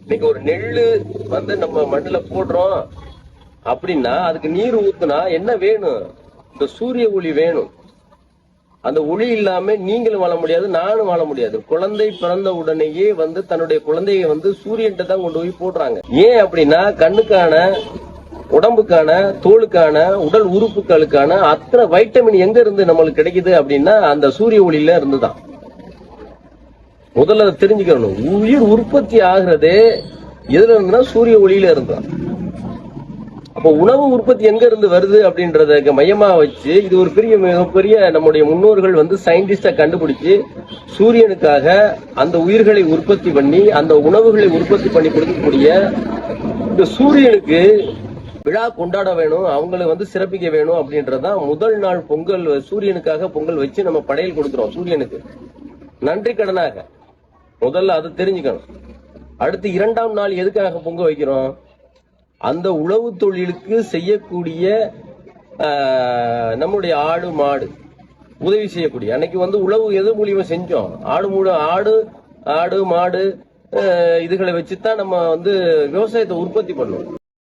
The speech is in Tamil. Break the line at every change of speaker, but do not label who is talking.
இன்னைக்கு ஒரு நெல்லு வந்து நம்ம மண்ணுல போடுறோம் அப்படின்னா அதுக்கு நீர் ஊத்துனா என்ன வேணும்? இந்த சூரிய ஒளி வேணும். அந்த ஒளி இல்லாம நீங்களும் வாழ முடியாது, நானும் வாழ முடியாது. குழந்தை பிறந்த உடனேயே வந்து தன்னுடைய குழந்தைய வந்து சூரியன்ட்ட தான் கொண்டு போய் போடுறாங்க. ஏன் அப்படின்னா கண்ணுக்கான, உடம்புக்கான, தோலுக்கான, உடல் உறுப்புகளுக்கான அத்தனை வைட்டமின் எங்க இருந்து நம்மளுக்கு கிடைக்குது அப்படின்னா அந்த சூரிய ஒளியில இருந்துதான். முதல்ல தெரிஞ்சுக்கணும். உயிர் உற்பத்தி ஆகுறதே எதுல இருந்துன்னா சூரிய ஒளியில இருந்தான். அப்ப உணவு உற்பத்தி எங்க இருந்து வருது அப்படின்றத மையமா வச்சு இது ஒரு மிகப்பெரிய நம்முடைய முன்னோர்கள் வந்து சயின்டிஸ்ட கண்டுபிடிச்சு சூரியனுக்காக அந்த உயிர்களை உற்பத்தி பண்ணி அந்த உணவுகளை உற்பத்தி பண்ணி கொடுக்கக்கூடிய இந்த சூரியனுக்கு விழா கொண்டாட வேணும், அவங்களை வந்து சிறப்பிக்க வேணும் அப்படின்றதான் முதல் நாள் பொங்கல். சூரியனுக்காக பொங்கல் வச்சு நம்ம படையல் கொடுக்கிறோம் சூரியனுக்கு நன்றி கடனாக. முதல்ல அதை தெரிஞ்சுக்கணும். அடுத்து இரண்டாம் நாள் எதுக்காக பொங்க வைக்கிறோம்? அந்த உழவு தொழிலுக்கு செய்யக்கூடிய நம்முடைய ஆடு மாடு உதவி செய்யக்கூடிய அன்னைக்கு வந்து உழவு எது மூலியமா செஞ்சோம்? ஆடு மாடு இதுகளை வச்சுதான் நம்ம வந்து விவசாயத்தை உற்பத்தி பண்ணோம்.